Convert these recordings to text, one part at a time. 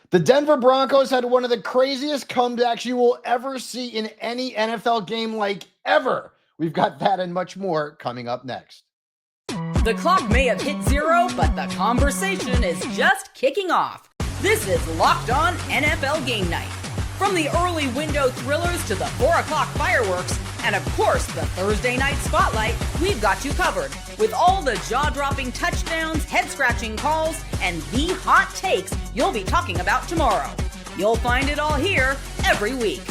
The Denver Broncos had one of the craziest comebacks you will ever see in any NFL game like ever. We've got that and much more coming up next. The clock may have hit zero, but the conversation is just kicking off. This is Locked On NFL Game Night. From the early window thrillers to the 4 o'clock fireworks, and of course the Thursday night spotlight, we've got you covered with all the jaw-dropping touchdowns, head-scratching calls, and the hot takes you'll be talking about tomorrow. You'll find it all here every week.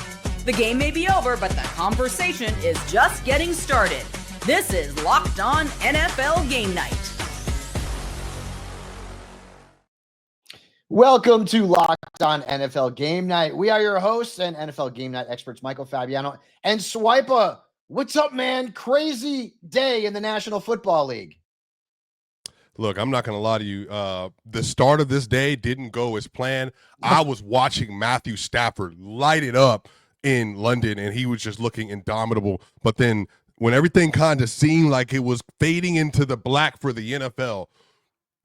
The game may be over, but the conversation is just getting started. This is Locked On NFL Game Night. Welcome to Locked On NFL Game Night. We are your hosts and NFL Game Night experts, Michael Fabiano and Swipa. What's up, man? Crazy day in the National Football League. Look, I'm not going to lie to you. The start of this day didn't go as planned. I was watching Matthew Stafford light it up in London, and he was just looking indomitable. But then when everything kind of seemed like it was fading into the black for the NFL,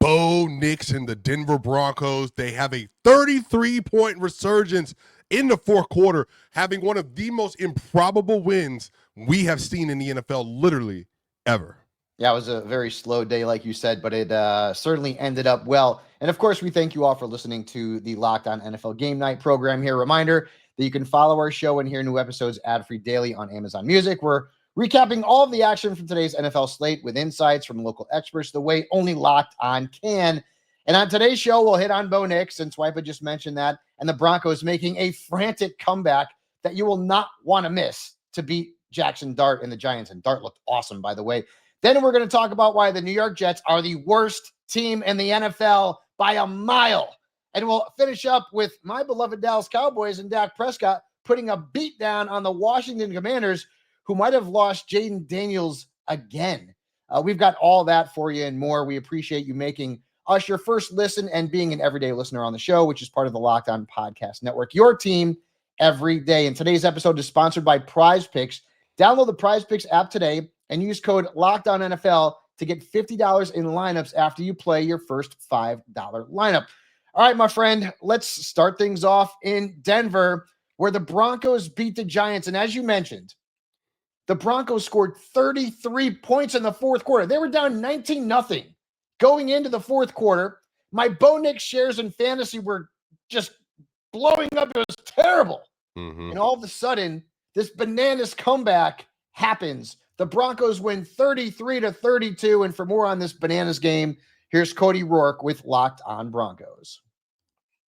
Bo Nix and the Denver Broncos, they have a 33-point resurgence in the fourth quarter, having one of the most improbable wins we have seen in the NFL literally ever. Yeah, it was a very slow day, like you said, but it certainly ended up well. And of course, we thank you all for listening to the Locked On NFL Game Night program here. Reminder that you can follow our show and hear new episodes ad-free daily on Amazon Music. We're recapping all of the action from today's NFL slate with insights from local experts the way only Locked On can. And on today's show, we'll hit on Bo Nix, and Swipa just mentioned that, and the Broncos making a frantic comeback that you will not want to miss to beat Jackson Dart and the Giants. And Dart looked awesome, by the way. Then we're going to talk about why the New York Jets are the worst team in the NFL by a mile. And we'll finish up with my beloved Dallas Cowboys and Dak Prescott putting a beat down on the Washington Commanders, who might have lost Jaden Daniels again. We've got all that for you and more. We appreciate you making us your first listen and being an everyday listener on the show, which is part of the Locked On Podcast Network, your team every day. And today's episode is sponsored by PrizePicks. Download the PrizePicks app today and use code LOCKEDONNFL to get $50 in lineups after you play your first $5 lineup. All right, my friend, let's start things off in Denver, where the Broncos beat the Giants. And as you mentioned, the Broncos scored 33 points in the fourth quarter. They were down 19-0 going into the fourth quarter. My Bo Nix shares in fantasy were just blowing up. It was terrible. And all of a sudden, this bananas comeback happens. The Broncos win 33-32. And for more on this bananas game, here's Cody Rourke with Locked On Broncos.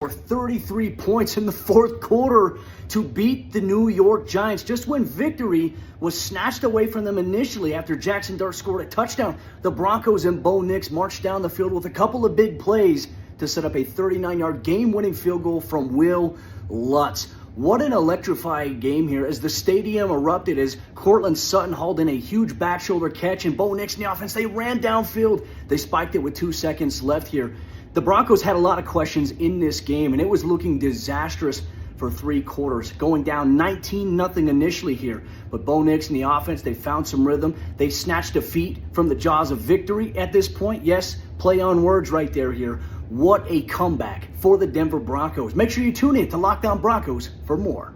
33 points in the fourth quarter to beat the New York Giants, just when victory was snatched away from them initially after Jackson Dart scored a touchdown. The Broncos and Bo Nix marched down the field with a couple of big plays to set up a 39-yard game-winning field goal from Will Lutz. What an electrifying game here as the stadium erupted as Cortland Sutton hauled in a huge back shoulder catch, and Bo Nix in the offense, they ran downfield. They spiked it with 2 seconds left here. The Broncos had a lot of questions in this game, and it was looking disastrous for 3 quarters, going down 19-0 initially here. But Bo Nix and the offense, they found some rhythm. They snatched defeat from the jaws of victory at this point. Yes, play on words right there here. What a comeback for the Denver Broncos. Make sure you tune in to Locked On Broncos for more.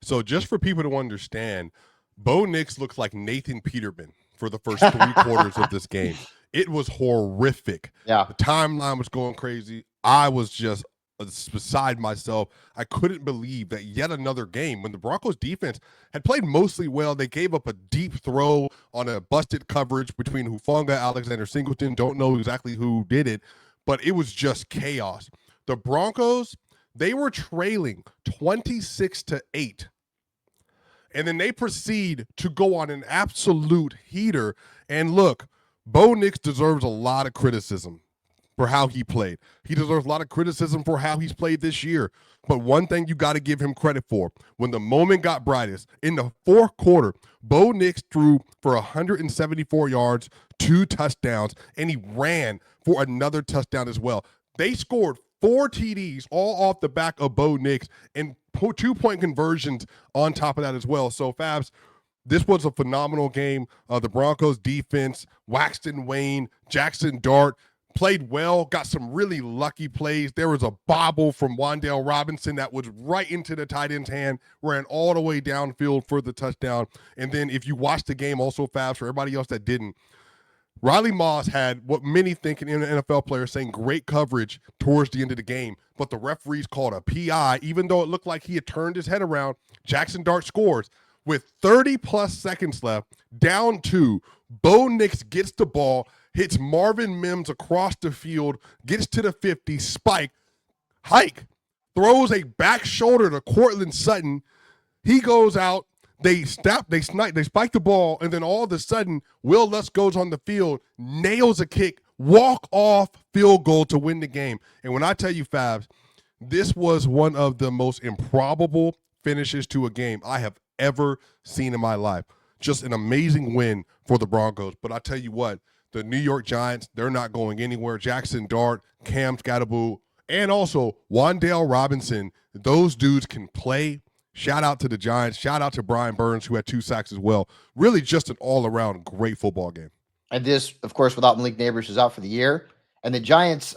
So just for people to understand, Bo Nix looks like Nathan Peterman for the first 3 quarters of this game. It was horrific. Yeah. The timeline was going crazy. I was just beside myself. I couldn't believe that yet another game when the Broncos defense had played mostly well. They gave up a deep throw on a busted coverage between Hufanga, Alexander Singleton. Don't know exactly who did it, but it was just chaos. The Broncos, they were trailing 26-8. And then they proceed to go on an absolute heater. And look, Bo Nix deserves a lot of criticism for how he played. He deserves a lot of criticism for how he's played this year. But one thing you got to give him credit for, when the moment got brightest, in the fourth quarter, Bo Nix threw for 174 yards, 2 touchdowns, and he ran for another touchdown as well. They scored 4 TDs all off the back of Bo Nix and 2-point conversions on top of that as well. So, Fabs, this was a phenomenal game. The Broncos defense, Waxton Wayne, Jackson Dart, played well, got some really lucky plays. There was a bobble from Wan'Dale Robinson that was right into the tight end's hand, ran all the way downfield for the touchdown. And then if you watch the game also fast for everybody else that didn't, Riley Moss had what many think an NFL player saying great coverage towards the end of the game, but the referees called a PI, even though it looked like he had turned his head around. Jackson Dart scores with 30-plus seconds left, down 2. Bo Nix gets the ball, hits Marvin Mims across the field, gets to the 50, spike, hike, throws a back shoulder to Courtland Sutton. He goes out. They spike the ball, and then all of a sudden, Will Lutz goes on the field, nails a kick, walk-off field goal to win the game. And when I tell you, Fabs, this was one of the most improbable finishes to a game I have ever seen in my life. Just an amazing win for the Broncos. But I tell you what, the New York Giants, they're not going anywhere. Jackson Dart, Cam Scatterbull, and also Wan'Dale Robinson, those dudes can play. Shout out to the Giants. Shout out to Brian Burns, who had 2 sacks as well. Really just an all-around great football game. And this, of course, without Malik Neighbors, who's out for the year. And the Giants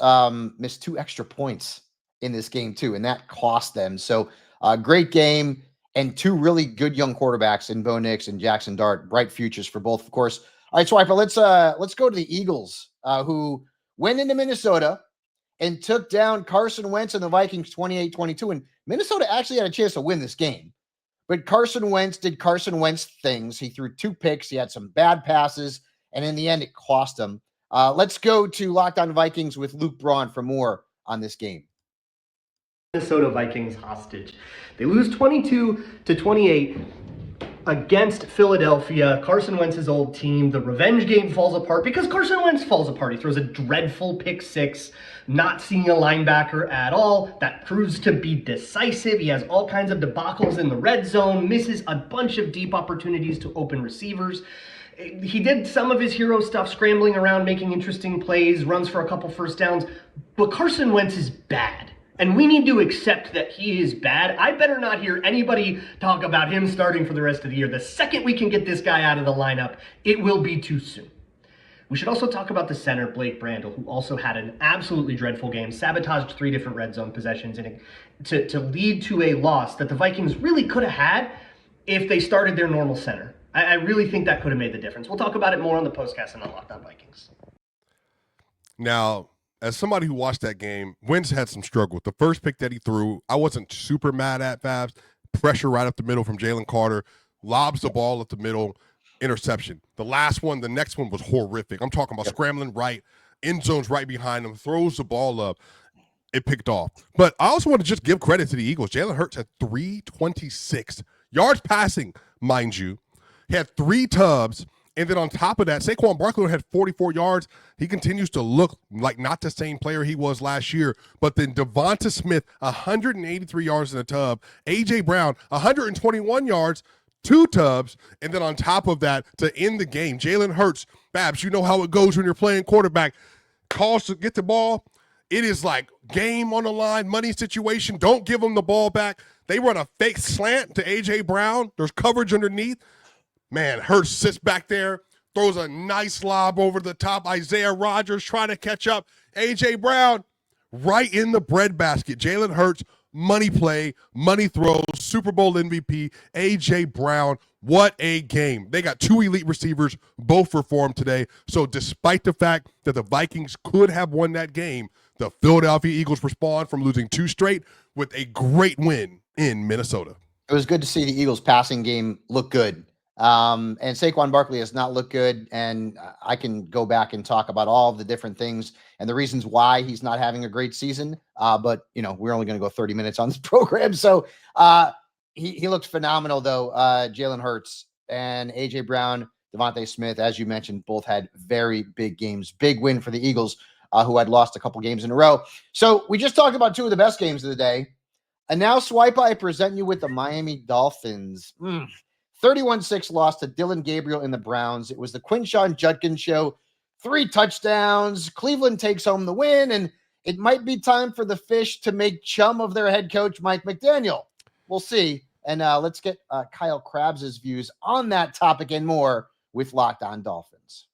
missed 2 extra points in this game, too, and that cost them. So great game, and 2 really good young quarterbacks in Bo Nix and Jackson Dart. Bright futures for both, of course. All right, Swiper, let's go to the Eagles, who went into Minnesota and took down Carson Wentz and the Vikings 28-22. And Minnesota actually had a chance to win this game. But Carson Wentz did Carson Wentz things. He threw 2 picks. He had some bad passes. And in the end, it cost him. Let's go to Locked On Vikings with Luke Braun for more on this game. Minnesota Vikings hostage. They lose 22-28 against Philadelphia, Carson Wentz's old team. The revenge game falls apart because Carson Wentz falls apart. He throws a dreadful pick 6, not seeing a linebacker at all. That proves to be decisive. He has all kinds of debacles in the red zone, misses a bunch of deep opportunities to open receivers. He did some of his hero stuff, scrambling around, making interesting plays, runs for a couple first downs, but Carson Wentz is bad. And we need to accept that he is bad. I better not hear anybody talk about him starting for the rest of the year. The second we can get this guy out of the lineup, it will be too soon. We should also talk about the center, Blake Brandel, who also had an absolutely dreadful game, sabotaged 3 different red zone possessions to lead to a loss that the Vikings really could have had if they started their normal center. I really think that could have made the difference. We'll talk about it more on the postcast and on Locked On Vikings. Now, as somebody who watched that game, Wentz had some struggle. The first pick that he threw, I wasn't super mad at, Fabs. Pressure right up the middle from Jalen Carter, lobs the ball up the middle, interception. The last one, the next one was horrific. I'm talking about scrambling right, end zone's right behind him, throws the ball up. It picked off. But I also want to just give credit to the Eagles. Jalen Hurts had 326 yards passing, mind you. He had 3 tubs. And then on top of that, Saquon Barkley had 44 yards. He continues to look like not the same player he was last year. But then Devonta Smith, 183 yards in a tub. A.J. Brown, 121 yards, 2 tubs. And then on top of that, to end the game, Jalen Hurts, Babs, you know how it goes when you're playing quarterback. Calls to get the ball. It is like game on the line, money situation. Don't give them the ball back. They run a fake slant to A.J. Brown. There's coverage underneath. Man, Hurts sits back there, throws a nice lob over the top. Isaiah Rodgers trying to catch up. A.J. Brown right in the breadbasket. Jalen Hurts, money play, money throws, Super Bowl MVP. A.J. Brown, what a game. They got 2 elite receivers, both performed today. So despite the fact that the Vikings could have won that game, the Philadelphia Eagles respond from losing 2 straight with a great win in Minnesota. It was good to see the Eagles passing game look good. And Saquon Barkley has not looked good, and I can go back and talk about all of the different things and the reasons why he's not having a great season. But we're only going to go 30 minutes on this program. So he looked phenomenal, though. Jalen Hurts and A.J. Brown, Devontae Smith, as you mentioned, both had very big games. Big win for the Eagles, who had lost a couple games in a row. So we just talked about 2 of the best games of the day. And now, Swipe, I present you with the Miami Dolphins. 31-6 loss to Dylan Gabriel and the Browns. It was the Quinshon Judkins show. 3 touchdowns. Cleveland takes home the win, and it might be time for the Fish to make chum of their head coach, Mike McDaniel. We'll see. And let's get Kyle Krabs' views on that topic and more with Locked On Dolphins.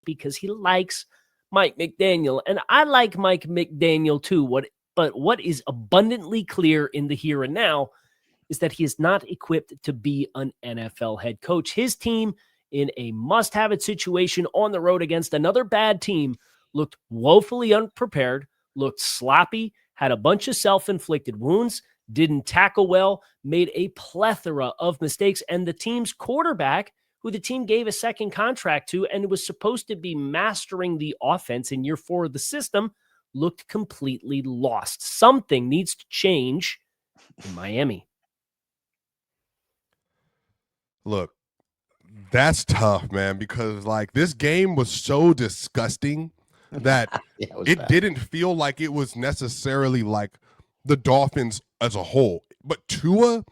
Because he likes Mike McDaniel. And I like Mike McDaniel too. But what is abundantly clear in the here and now is that he is not equipped to be an NFL head coach. His team, in a must-have-it situation on the road against another bad team, looked woefully unprepared, looked sloppy, had a bunch of self-inflicted wounds, didn't tackle well, made a plethora of mistakes, and the team's quarterback, who the team gave a second contract to and was supposed to be mastering the offense in year 4 of the system, looked completely lost. Something needs to change in Miami. Look, that's tough, man, because like this game was so disgusting that it didn't feel like it was necessarily like the Dolphins as a whole. But Tua,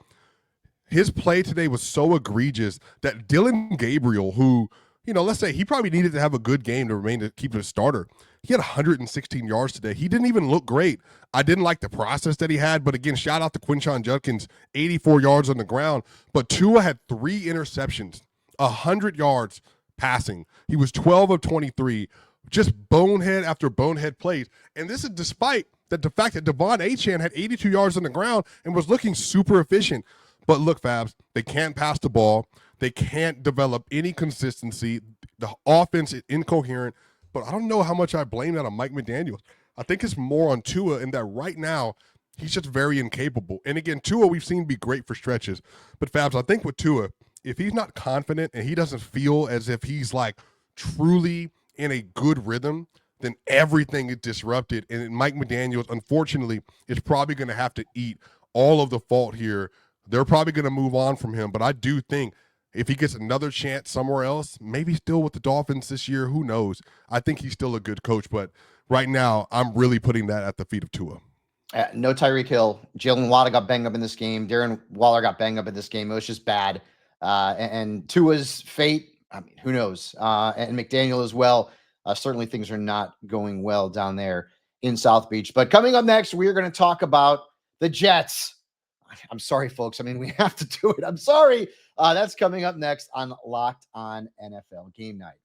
his play today was so egregious that Dylan Gabriel, who, let's say he probably needed to have a good game to keep it a starter. He had 116 yards today. He didn't even look great. I didn't like the process that he had, but again, shout out to Quinshon Judkins, 84 yards on the ground. But Tua had 3 interceptions, 100 yards passing. He was 12 of 23, just bonehead after bonehead plays. And this is despite the fact that Devon Achane had 82 yards on the ground and was looking super efficient. But look, Fabs, they can't pass the ball. They can't develop any consistency. The offense is incoherent. But I don't know how much I blame that on Mike McDaniel. I think it's more on Tua in that right now he's just very incapable. And again, Tua we've seen be great for stretches. But Fabs, I think with Tua, if he's not confident and he doesn't feel as if he's like truly in a good rhythm, then everything is disrupted. And Mike McDaniel, unfortunately, is probably going to have to eat all of the fault here. They're probably going to move on from him. But I do think if he gets another chance somewhere else, maybe still with the Dolphins this year, who knows? I think he's still a good coach, but right now I'm really putting that at the feet of Tua. No Tyreek Hill. Jalen Waddle got banged up in this game. Darren Waller got banged up in this game. It was just bad. And Tua's fate, I mean, who knows? And McDaniel as well. Certainly things are not going well down there in South Beach. But coming up next, we are going to talk about the Jets. I'm sorry, folks. I mean, we have to do it. I'm sorry. That's coming up next on Locked On NFL Game Night.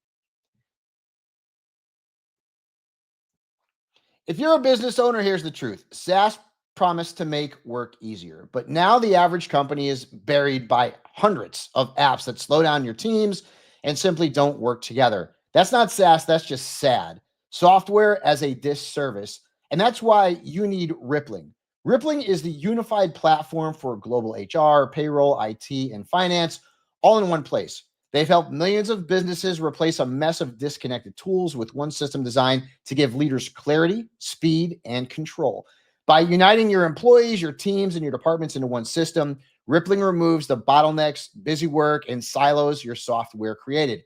If you're a business owner, here's the truth. SaaS promised to make work easier, but now the average company is buried by hundreds of apps that slow down your teams and simply don't work together. That's not SaaS. That's just sad. Software as a disservice. And that's why you need Rippling. Rippling is the unified platform for global HR, payroll, IT, and finance, all in one place. They've helped millions of businesses replace a mess of disconnected tools with one system designed to give leaders clarity, speed, and control. By uniting your employees, your teams, and your departments into one system, Rippling removes the bottlenecks, busy work, and silos your software created.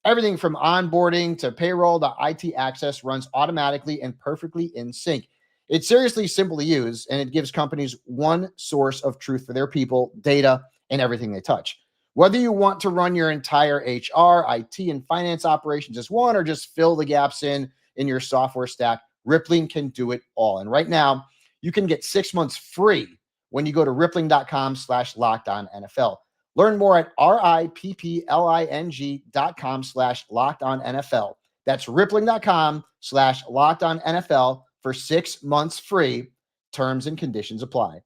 Everything from onboarding to payroll to IT access runs automatically and perfectly in sync. It's seriously simple to use, and it gives companies one source of truth for their people, data, and everything they touch. Whether you want to run your entire HR, IT, and finance operations as one, or just fill the gaps in your software stack, Rippling can do it all. And right now, you can get 6 months free when you go to rippling.com/lockedonnfl. Learn more at rippling.com/lockedonnfl. That's rippling.com/lockedonnfl for 6 months free. Terms and conditions apply.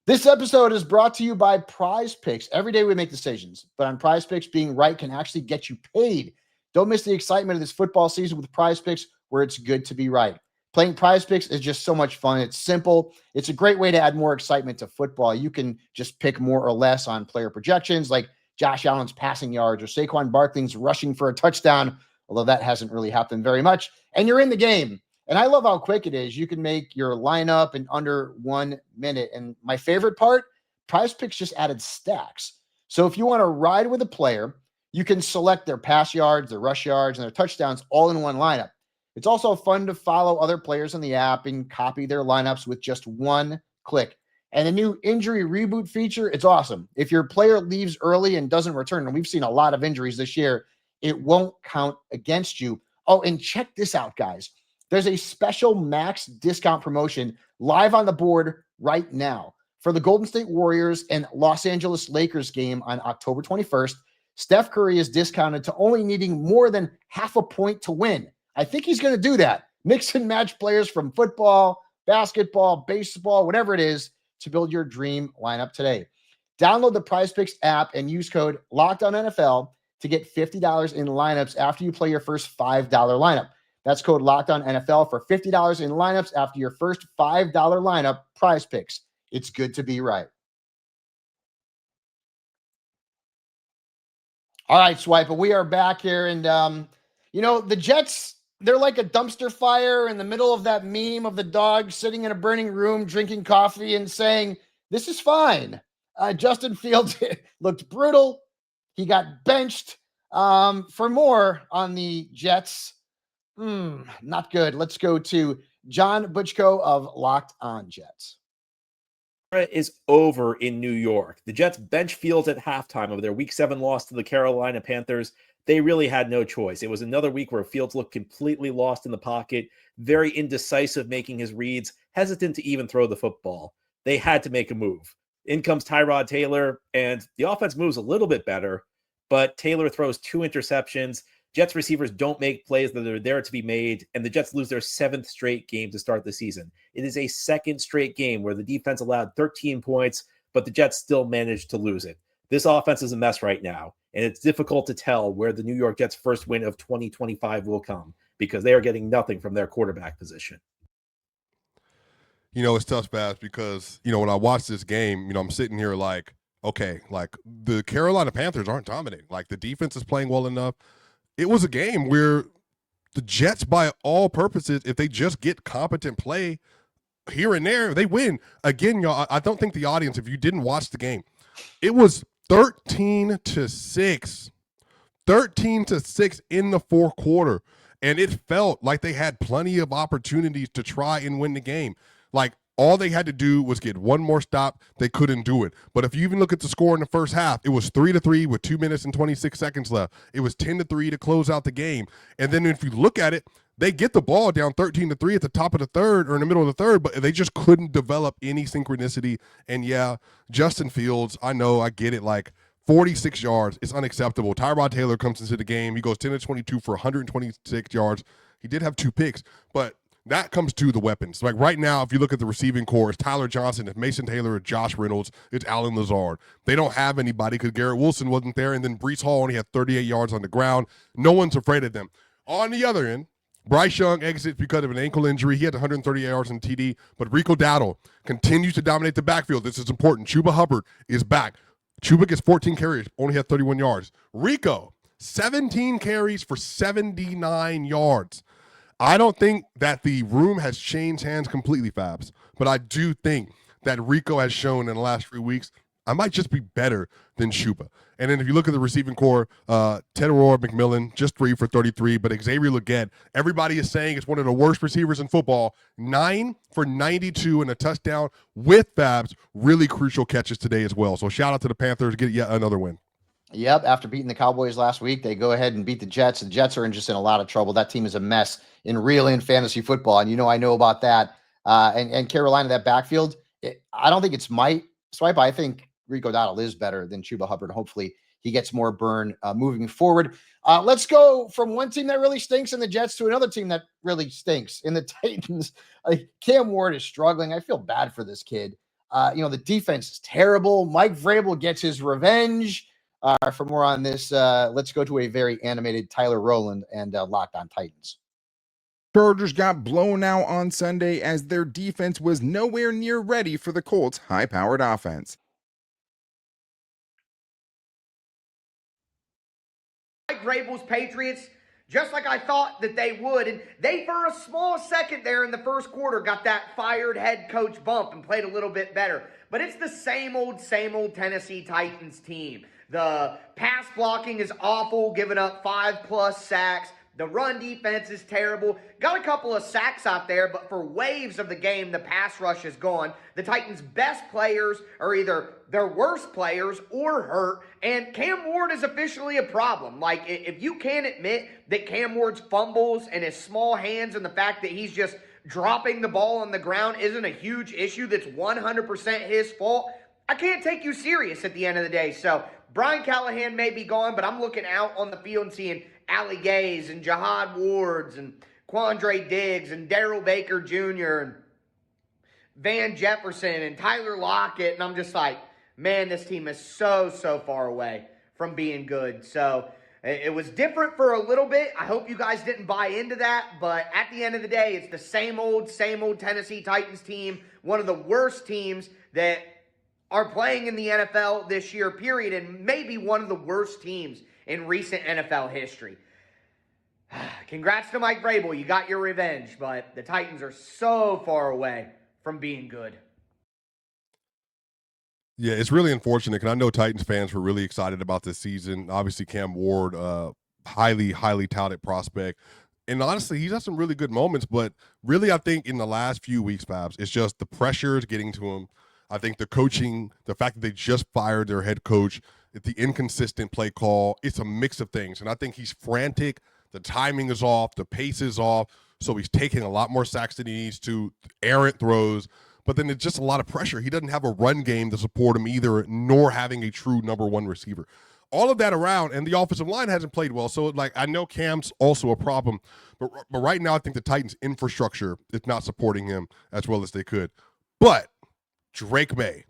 This episode is brought to you by PrizePicks. Every day we make decisions, but on PrizePicks, being right can actually get you paid. Don't miss the excitement of this football season with PrizePicks, where it's good to be right. Playing PrizePicks is just so much fun. It's simple. It's a great way to add more excitement to football. You can just pick more or less on player projections like Josh Allen's passing yards or Saquon Barkley's rushing for a touchdown, although that hasn't really happened very much. And you're in the game. And I love how quick it is. You can make your lineup in under 1 minute. And my favorite part, PrizePicks just added stacks. So if you want to ride with a player, you can select their pass yards, their rush yards, and their touchdowns all in one lineup. It's also fun to follow other players on the app and copy their lineups with just one click. And the new injury reboot feature, it's awesome. If your player leaves early and doesn't return, and we've seen a lot of injuries this year, it won't count against you. Oh, and check this out, guys. There's a special max discount promotion live on the board right now. For the Golden State Warriors and Los Angeles Lakers game on October 21st, Steph Curry is discounted to only needing more than half a point to win. I think he's going to do that. Mix and match players from football, basketball, baseball, whatever it is, to build your dream lineup today. Download the PrizePicks app and use code LOCKEDONNFL to get $50 in lineups after you play your first $5 lineup. That's code LOCKEDONNFL for $50 in lineups after your first $5 lineup. PrizePicks. It's good to be right. All right, Swiper, we are back here. And, the Jets, they're like a dumpster fire in the middle of that meme of the dog sitting in a burning room, drinking coffee and saying, this is fine. Justin Fields looked brutal. He got benched. For more on the Jets, not good. Let's go to John Butchko of Locked On Jets. Is over in New York. The Jets bench Fields at halftime of their Week 7 loss to the Carolina Panthers. They really had no choice. It was another week where Fields looked completely lost in the pocket, very indecisive making his reads, hesitant to even throw the football. They had to make a move. In comes Tyrod Taylor, and the offense moves a little bit better, but Taylor throws 2 interceptions. Jets receivers don't make plays that are there to be made, and the Jets lose their 7th straight game to start the season. It is a 2nd straight game where the defense allowed 13 points, but the Jets still managed to lose it. This offense is a mess right now, and it's difficult to tell where the New York Jets' first win of 2025 will come because they are getting nothing from their quarterback position. It's tough, Bass, because, when I watch this game, I'm sitting here like, okay, like the Carolina Panthers aren't dominating. Like the defense is playing well enough. It was a game where the Jets, by all purposes, if they just get competent play here and there, they win. Again, y'all, I don't think the audience, if you didn't watch the game, it was 13-6. 13-6 in the fourth quarter. And it felt like they had plenty of opportunities to try and win the game. Like, all they had to do was get one more stop. They couldn't do it. But if you even look at the score in the first half, it was 3-3 with 2 minutes and 26 seconds left. It was 10-3 to close out the game. And then if you look at it, they get the ball down 13-3 at the top of the third or in the middle of the third, but they just couldn't develop any synchronicity. And yeah, Justin Fields, I know, I get it, like 46 yards, it's unacceptable. Tyrod Taylor comes into the game. He goes 10-22 for 126 yards. He did have 2 picks, but that comes to the weapons. Like right now, if you look at the receiving core, it's Tyler Johnson, it's Mason Taylor, it's Josh Reynolds, it's Alan Lazard. They don't have anybody because Garrett Wilson wasn't there, and then Breece Hall only had 38 yards on the ground. No one's afraid of them. On the other end, Bryce Young exits because of an ankle injury. He had 130 yards in TD, but Rico Dowdle continues to dominate the backfield. This is important. Chuba Hubbard is back. Chuba gets 14 carries, only had 31 yards. Rico, 17 carries for 79 yards. I don't think that the room has changed hands completely, Fabs, but I do think that Rico has shown in the last 3 weeks, I might just be better than Chuba. And then if you look at the receiving core, Ted Aurora McMillan, just 3 for 33, but Xavier Legette, everybody is saying it's one of the worst receivers in football, 9 for 92 and a touchdown with Fabs, really crucial catches today as well. So shout out to the Panthers, get yet another win. Yep, after beating the Cowboys last week, they go ahead and beat the Jets. The Jets are just in a lot of trouble. That team is a mess in real and fantasy football, and I know about that. And Carolina, that backfield, I don't think it's might swipe. I think Rico Dowdle is better than Chuba Hubbard. Hopefully, he gets more burn moving forward. Let's go from one team that really stinks in the Jets to another team that really stinks in the Titans. Cam Ward is struggling. I feel bad for this kid. The defense is terrible. Mike Vrabel gets his revenge. For more on this, let's go to a very animated Tyler Rowland and Locked On Titans. Chargers got blown out on Sunday as their defense was nowhere near ready for the Colts' high-powered offense. Mike Vrabel's Patriots, just like I thought that they would, and they, for a small second there in the first quarter, got that fired head coach bump and played a little bit better. But it's the same old Tennessee Titans team. The pass blocking is awful, giving up 5+ sacks. The run defense is terrible. Got a couple of sacks out there, but for waves of the game, the pass rush is gone. The Titans' best players are either their worst players or hurt, and Cam Ward is officially a problem. Like, if you can't admit that Cam Ward's fumbles and his small hands and the fact that he's just dropping the ball on the ground isn't a huge issue that's 100% his fault, I can't take you serious at the end of the day. So Brian Callahan may be gone, but I'm looking out on the field and seeing Ali Gays and Jihad Wards and Quandre Diggs and Darrell Baker Jr. and Van Jefferson and Tyler Lockett. And I'm just like, man, this team is so far away from being good. So it was different for a little bit. I hope you guys didn't buy into that. But at the end of the day, it's the same old Tennessee Titans team. One of the worst teams that are playing in the NFL this year, period. And maybe one of the worst teams in recent NFL history. Congrats to Mike Vrabel. You got your revenge. But the Titans are so far away from being good. Yeah, it's really unfortunate because I know Titans fans were really excited about this season. Obviously, Cam Ward, highly touted prospect. And honestly, he's had some really good moments. But really, I think in the last few weeks, Babs, it's just the pressure is getting to him. I think the coaching, the fact that they just fired their head coach, the inconsistent play call, it's a mix of things. And I think he's frantic. The timing is off. The pace is off. So he's taking a lot more sacks than he needs to, errant throws. But then it's just a lot of pressure. He doesn't have a run game to support him either, nor having a true number one receiver. All of that around, and the offensive line hasn't played well. So, like, I know Cam's also a problem. But right now, I think the Titans' infrastructure is not supporting him as well as they could. But Drake May,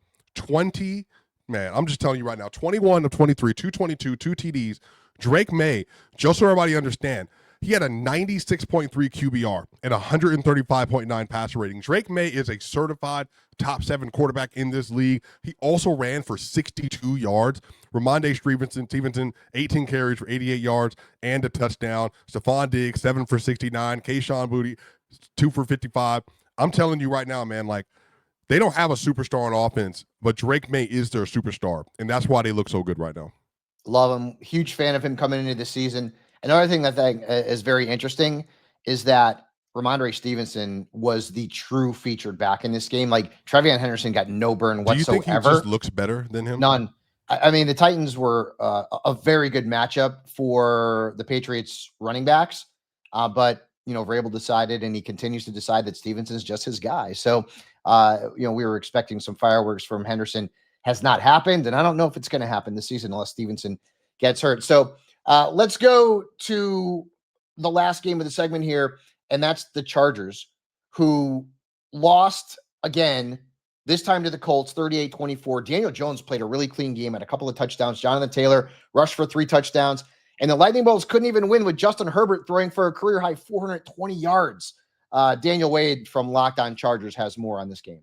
I'm just telling you right now, 21 of 23, 222, 2 TDs. Drake May, just so everybody understand, he had a 96.3 QBR and 135.9 passer rating. Drake May is a certified top 7 quarterback in this league. He also ran for 62 yards. Ramondre Stevenson, 18 carries for 88 yards and a touchdown. Stephon Diggs, 7 for 69. Kayshon Boutte, 2 for 55. I'm telling you right now, man, like, they don't have a superstar on offense, but Drake May is their superstar, and that's why they look so good right now. Love him. Huge fan of him coming into the season. Another thing that I think is very interesting is that Ramondre Stevenson was the true featured back in this game. Like, Trevion Henderson got no burn whatsoever. Do you think he just looks better than him? None. I mean, the Titans were a very good matchup for the Patriots running backs, but Vrabel decided, and he continues to decide, that Stevenson's just his guy. So, we were expecting some fireworks from Henderson. Has not happened, and I don't know if it's going to happen this season unless Stevenson gets hurt. So let's go to the last game of the segment here, and that's the Chargers, who lost again, this time to the Colts, 38-24. Daniel Jones played a really clean game, had a couple of touchdowns. Jonathan Taylor rushed for 3 touchdowns. And the Lightning Bolts couldn't even win with Justin Herbert throwing for a career-high 420 yards. Daniel Wade from Locked On Chargers has more on this game.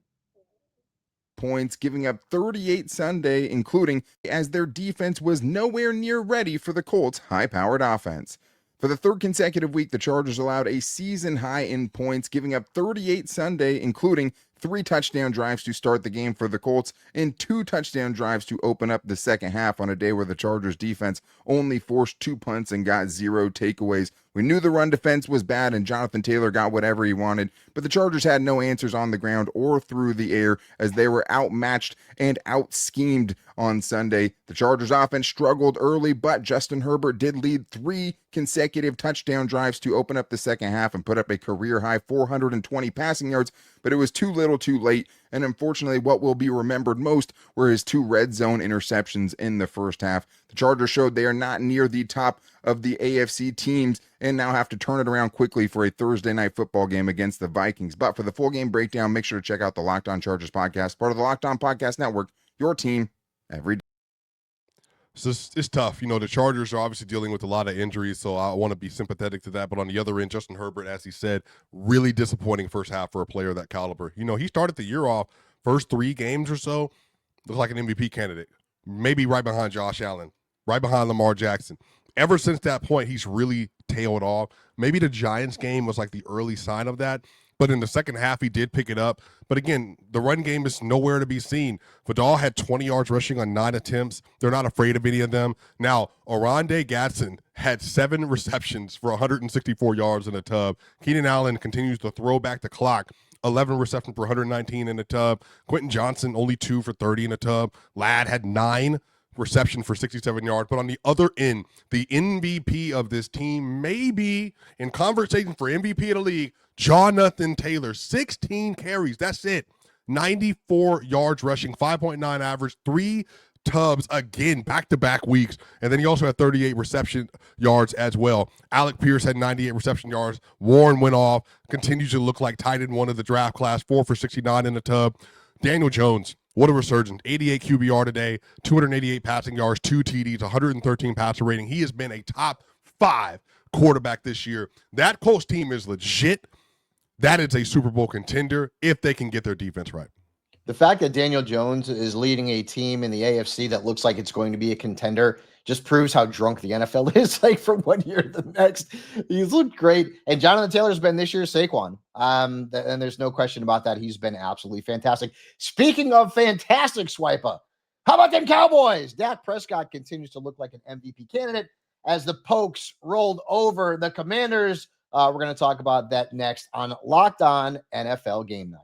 Points, giving up 38 Sunday, including as their defense was nowhere near ready for the Colts' high-powered offense. For the third consecutive week, the Chargers allowed a season high in points, giving up 38 Sunday, including 3 touchdown drives to start the game for the Colts and 2 touchdown drives to open up the second half on a day where the Chargers defense only forced 2 punts and got 0 takeaways. We knew the run defense was bad and Jonathan Taylor got whatever he wanted, but the Chargers had no answers on the ground or through the air as they were outmatched and out-schemed on Sunday. The Chargers offense struggled early, but Justin Herbert did lead 3 consecutive touchdown drives to open up the second half and put up a career-high 420 passing yards, but it was too little too late, and unfortunately what will be remembered most were his 2 red zone interceptions in the first half. The Chargers showed they are not near the top of the AFC teams and now have to turn it around quickly for a Thursday night football game against the Vikings. But for the full game breakdown, make sure to check out the Locked On Chargers podcast, part of the Locked On Podcast Network, your team every day. So it's tough. The Chargers are obviously dealing with a lot of injuries, so I want to be sympathetic to that. But on the other end, Justin Herbert, as he said, really disappointing first half for a player of that caliber. He started the year off, first 3 games or so, looked like an MVP candidate, maybe right behind Josh Allen, right behind Lamar Jackson. Ever since that point, he's really tailed off. Maybe the Giants game was like the early sign of that. But in the second half, he did pick it up. But again, the run game is nowhere to be seen. Vidal had 20 yards rushing on 9 attempts. They're not afraid of any of them. Now, Oronde Gadsden had 7 receptions for 164 yards in a tub. Keenan Allen continues to throw back the clock. 11 receptions for 119 in a tub. Quentin Johnson, only 2 for 30 in a tub. Ladd had 9 reception for 67 yards. But on the other end, the MVP of this team may be in conversation for MVP of the league, Jonathan Taylor, 16 carries. That's it. 94 yards rushing, 5.9 average, 3 tubs again, back-to-back weeks. And then he also had 38 reception yards as well. Alec Pierce had 98 reception yards. Warren went off, continues to look like tight end one of the draft class, 4 for 69 in the tub. Daniel Jones, what a resurgence. 88 QBR today, 288 passing yards, 2 TDs, 113 passer rating. He has been a top 5 quarterback this year. That Colts team is legit. That is a Super Bowl contender if they can get their defense right. The fact that Daniel Jones is leading a team in the AFC that looks like it's going to be a contender just proves how drunk the NFL is, like from one year to the next. He's looked great. And Jonathan Taylor's been this year's Saquon. And there's no question about that. He's been absolutely fantastic. Speaking of fantastic, Swiper, how about them Cowboys? Dak Prescott continues to look like an MVP candidate as the Pokes rolled over the Commanders. We're going to talk about that next on Locked On NFL Game Night.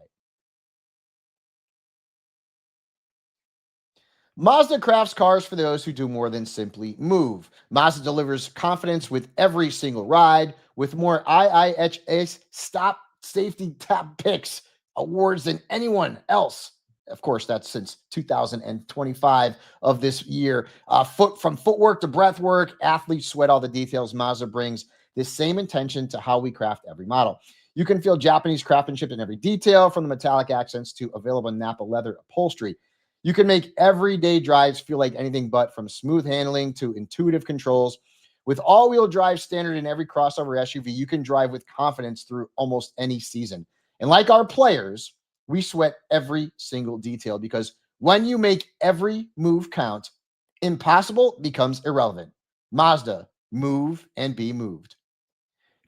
Mazda crafts cars for those who do more than simply move. Mazda delivers confidence with every single ride, with more IIHS Stop Safety Top Picks awards than anyone else. Of course, that's since 2025 of this year. From footwork to breath work, athletes sweat all the details. Mazda brings this same intention to how we craft every model. You can feel Japanese craftsmanship in every detail, from the metallic accents to available Napa leather upholstery. You can make everyday drives feel like anything but, from smooth handling to intuitive controls. With all-wheel drive standard in every crossover SUV, you can drive with confidence through almost any season. And like our players, we sweat every single detail, because when you make every move count, impossible becomes irrelevant. Mazda, move and be moved.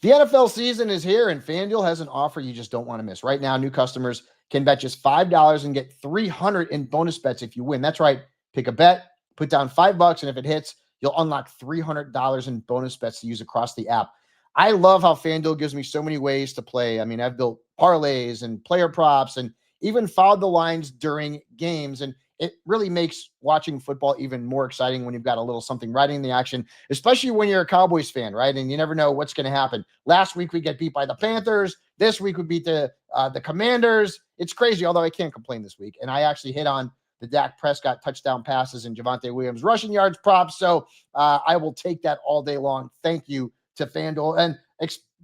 The NFL season is here, and FanDuel has an offer you just don't want to miss. Right now, new customers can bet just $5 and get $300 in bonus bets if you win. That's right. Pick a bet, put down $5, and if it hits, you'll unlock $300 in bonus bets to use across the app. I love how FanDuel gives me so many ways to play. I mean, I've built parlays and player props and even followed the lines during games. And it really makes watching football even more exciting when you've got a little something riding the action, especially when you're a Cowboys fan, right? And you never know what's going to happen. Last week, we get beat by the Panthers. This week, we beat the Commanders. It's crazy, although I can't complain this week. And I actually hit on the Dak Prescott touchdown passes and Javonte Williams rushing yards props. So I will take that all day long. Thank you to FanDuel. And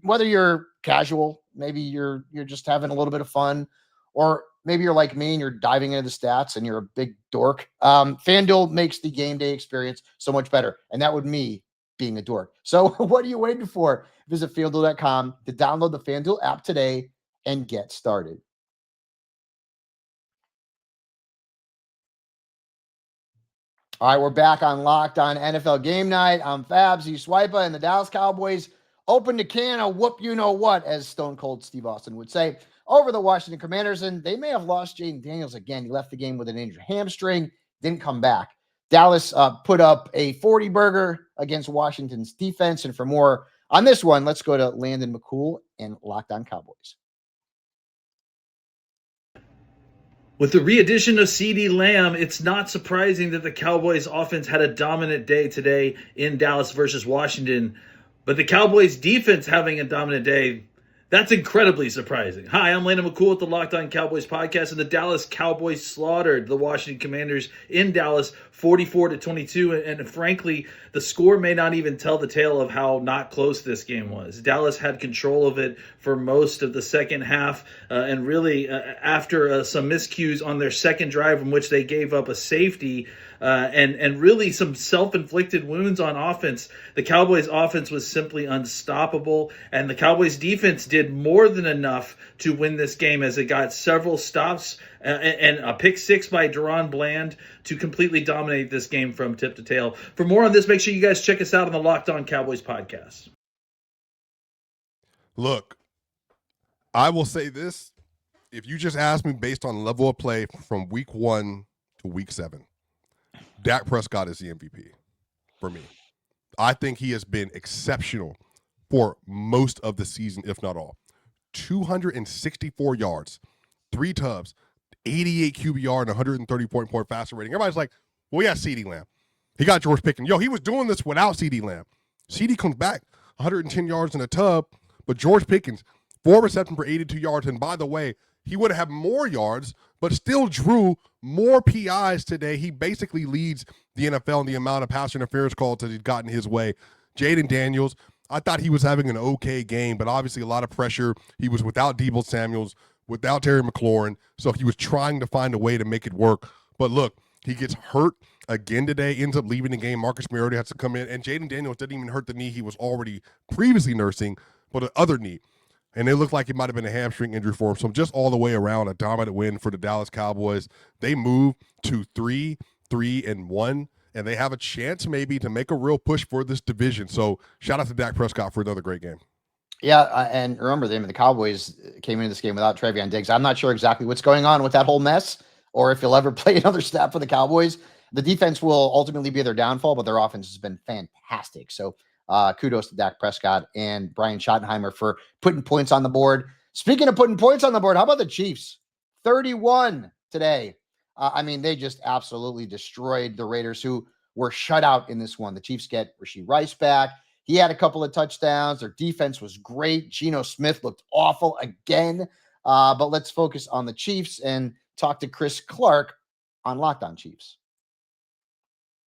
whether you're casual, maybe you're just having a little bit of fun, or maybe you're like me and you're diving into the stats and you're a big dork, FanDuel makes the game day experience so much better. And that would me being a dork. So what are you waiting for? Visit FanDuel.com to download the FanDuel app today and get started. All right, we're back on Locked On NFL Game Night. I'm Fabs, he's Swiper, and the Dallas Cowboys opened a can of whoop you know what, as Stone Cold Steve Austin would say, over the Washington Commanders, and they may have lost Jaden Daniels again. He left the game with an injured hamstring, didn't come back. Dallas put up a 40-burger against Washington's defense, and for more on this one, let's go to Landon McCool and Locked On Cowboys. With the re-addition of CeeDee Lamb, it's not surprising that the Cowboys offense had a dominant day today in Dallas versus Washington. But the Cowboys defense having a dominant day, that's incredibly surprising. Hi, I'm Landon McCool with the Locked On Cowboys podcast, and the Dallas Cowboys slaughtered the Washington Commanders in Dallas 44-22, and frankly, the score may not even tell the tale of how not close this game was. Dallas had control of it for most of the second half, and really after some miscues on their second drive in which they gave up a safety, and really some self-inflicted wounds on offense. The Cowboys offense was simply unstoppable, and the Cowboys defense did more than enough to win this game, as it got several stops and a pick six by Deron Bland to completely dominate this game from tip to tail. For more on this, make sure you guys check us out on the Locked On Cowboys podcast. Look, I will say this. If you just ask me based on level of play from week 1 to week 7, Dak Prescott is the MVP for me. I think he has been exceptional for most of the season, if not all. 264 yards, 3 tubs, 88 QBR, and 130.4 passer rating. Everybody's like, well, yeah, CeeDee Lamb. He got George Pickens. Yo, he was doing this without CeeDee Lamb. CeeDee comes back, 110 yards in a tub, but George Pickens, 4 receptions for 82 yards. And by the way, he would have more yards, but still drew more PIs today. He basically leads the NFL in the amount of pass interference calls that he's gotten his way. Jaden Daniels, I thought he was having an okay game, but obviously a lot of pressure. He was without Deebo Samuels, without Terry McLaurin, so he was trying to find a way to make it work. But look, he gets hurt again today, ends up leaving the game. Marcus Mariota has to come in, and Jaden Daniels didn't even hurt the knee he was already previously nursing, but the other knee. And it looked like it might have been a hamstring injury for him. So just all the way around, a dominant win for the Dallas Cowboys. They move to 3-3-1, and they have a chance maybe to make a real push for this division. So shout out to Dak Prescott for another great game. Yeah, and remember, the Cowboys came into this game without Travion Diggs. I'm not sure exactly what's going on with that whole mess, or if he'll ever play another snap for the Cowboys. The defense will ultimately be their downfall, but their offense has been fantastic. So kudos to Dak Prescott and Brian Schottenheimer for putting points on the board. Speaking of putting points on the board, how about the Chiefs? 31 today. They just absolutely destroyed the Raiders, who were shut out in this one. The Chiefs get Rashee Rice back. He had a couple of touchdowns. Their defense was great. Geno Smith looked awful again. But let's focus on the Chiefs and talk to Chris Clark on Locked On Chiefs.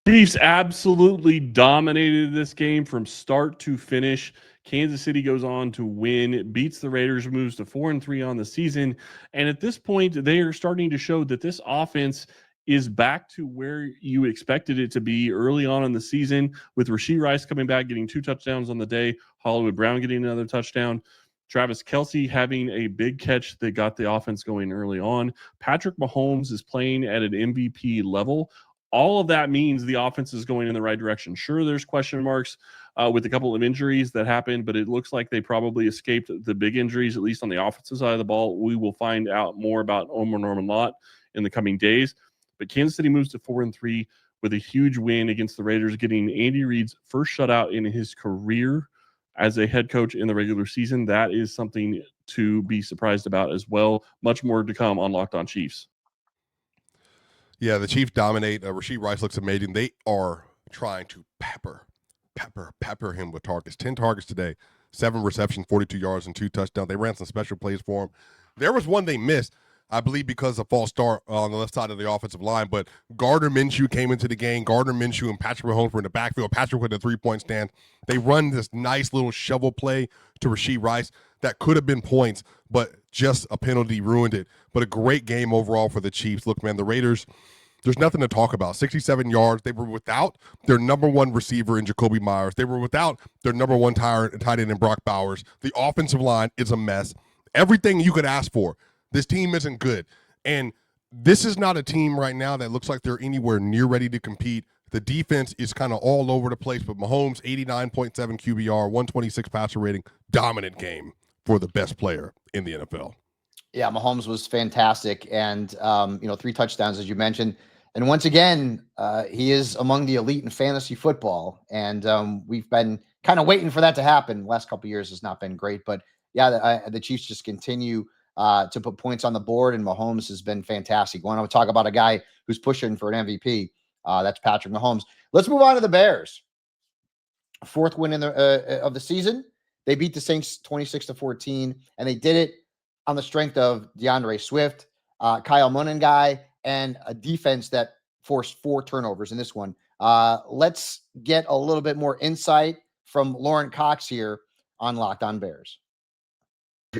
Chiefs absolutely dominated this game from start to finish. Kansas City goes on to win, beats the Raiders, moves to 4-3 on the season. And at this point, they are starting to show that this offense is back to where you expected it to be early on in the season, with Rashee Rice coming back, getting 2 touchdowns on the day, Hollywood Brown getting another touchdown, Travis Kelce having a big catch that got the offense going early on. Patrick Mahomes is playing at an MVP level. All of that means the offense is going in the right direction. Sure, there's question marks with a couple of injuries that happened, but it looks like they probably escaped the big injuries, at least on the offensive side of the ball. We will find out more about Omar Norman Lott in the coming days. But Kansas City moves to 4-3 with a huge win against the Raiders, getting Andy Reid's first shutout in his career as a head coach in the regular season. That is something to be surprised about as well. Much more to come on Locked On Chiefs. Yeah, the Chiefs dominate. Rashee Rice looks amazing. They are trying to pepper him with targets. 10 targets today, 7 receptions, 42 yards, and 2 touchdowns. They ran some special plays for him. There was one they missed, I believe, because of false start on the left side of the offensive line. But Gardner Minshew came into the game. Gardner Minshew and Patrick Mahomes were in the backfield. Patrick with a 3-point stand. They run this nice little shovel play to Rashee Rice that could have been points, but just a penalty ruined it. But a great game overall for the Chiefs. Look, man, the Raiders, there's nothing to talk about. 67 yards. They were without their number one receiver in Jacoby Myers. They were without their number one tight end in Brock Bowers. The offensive line is a mess. Everything you could ask for. This team isn't good. And this is not a team right now that looks like they're anywhere near ready to compete. The defense is kind of all over the place, but Mahomes, 89.7 QBR, 126 passer rating, dominant game for the best player in the NFL. Yeah, Mahomes was fantastic. And, 3 touchdowns, as you mentioned. And once again, he is among the elite in fantasy football. And we've been kind of waiting for that to happen. The last couple of years has not been great. But, yeah, the Chiefs just continue to put points on the board, and Mahomes has been fantastic. Want to talk about a guy who's pushing for an MVP? That's Patrick Mahomes. Let's move on to the Bears. 4th win of the season. They beat the Saints 26-14, and they did it on the strength of DeAndre Swift, Kyle Monengai, and a defense that forced 4 turnovers in this one. Let's get a little bit more insight from Lauren Cox here on Locked On Bears.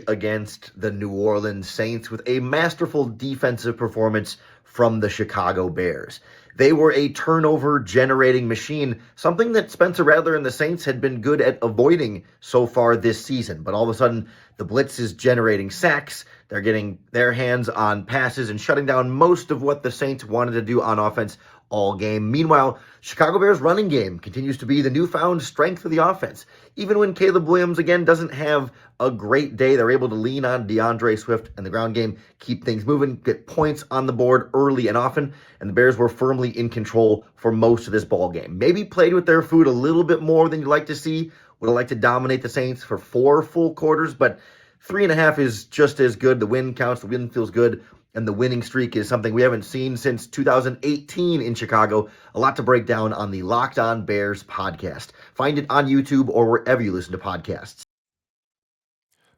Against the New Orleans Saints with a masterful defensive performance from the Chicago Bears. They were a turnover-generating machine, something that Spencer Rattler and the Saints had been good at avoiding so far this season. But all of a sudden, the blitz is generating sacks. They're getting their hands on passes and shutting down most of what the Saints wanted to do on offense all game. Meanwhile, Chicago Bears running game continues to be the newfound strength of the offense. Even when Caleb Williams, again, doesn't have a great day, they're able to lean on DeAndre Swift and the ground game, keep things moving, get points on the board early and often, and the Bears were firmly in control for most of this ball game. Maybe played with their food a little bit more than you'd like to see. Would have liked to dominate the Saints for 4 full quarters, but 3.5 is just as good. The win counts, the win feels good. And the winning streak is something we haven't seen since 2018 in Chicago. A lot to break down on the Locked On Bears podcast. Find it on YouTube or wherever you listen to podcasts.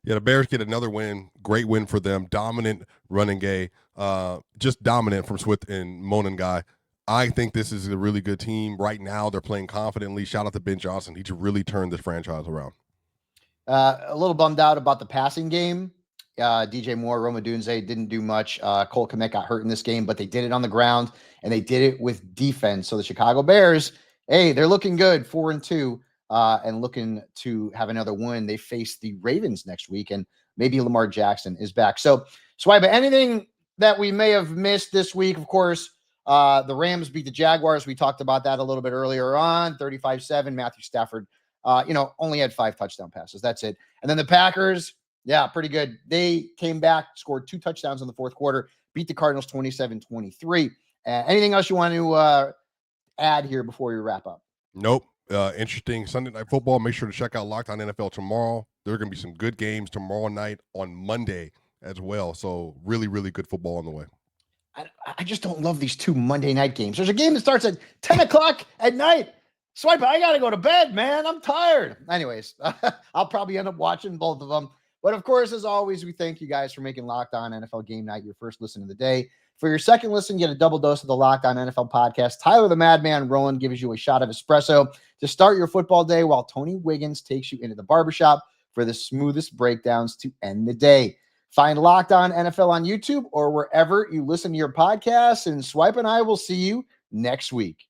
Yeah, the Bears get another win. Great win for them. Dominant running game. Just dominant from Swift and Monin guy. I think this is a really good team. Right now, they're playing confidently. Shout out to Ben Johnson. He's really turned this franchise around. A little bummed out about the passing game. DJ Moore, Roma Dunze didn't do much. Cole Kmet got hurt in this game, but they did it on the ground, and they did it with defense. So the Chicago Bears, hey, they're looking good, 4-2, and looking to have another win. They face the Ravens next week, and maybe Lamar Jackson is back. So, Swiba, anything that we may have missed this week? Of course, the Rams beat the Jaguars. We talked about that a little bit earlier on, 35-7. Matthew Stafford, only had 5 touchdown passes. That's it. And then the Packers, yeah, pretty good. They came back, scored 2 touchdowns in the fourth quarter, beat the Cardinals 27-23. Anything else you want to add here before we wrap up? Nope. Interesting Sunday Night Football. Make sure to check out Locked On NFL tomorrow. There are going to be some good games tomorrow night on Monday as well. So really, really good football on the way. I just don't love these 2 Monday night games. There's a game that starts at 10 o'clock at night. Swipe, I got to go to bed, man. I'm tired. Anyways, I'll probably end up watching both of them. But of course, as always, we thank you guys for making Locked On NFL Game Night your first listen of the day. For your second listen, get a double dose of the Locked On NFL podcast. Tyler the Madman Roland gives you a shot of espresso to start your football day, while Tony Wiggins takes you into the barbershop for the smoothest breakdowns to end the day. Find Locked On NFL on YouTube or wherever you listen to your podcasts, and Swipe and I will see you next week.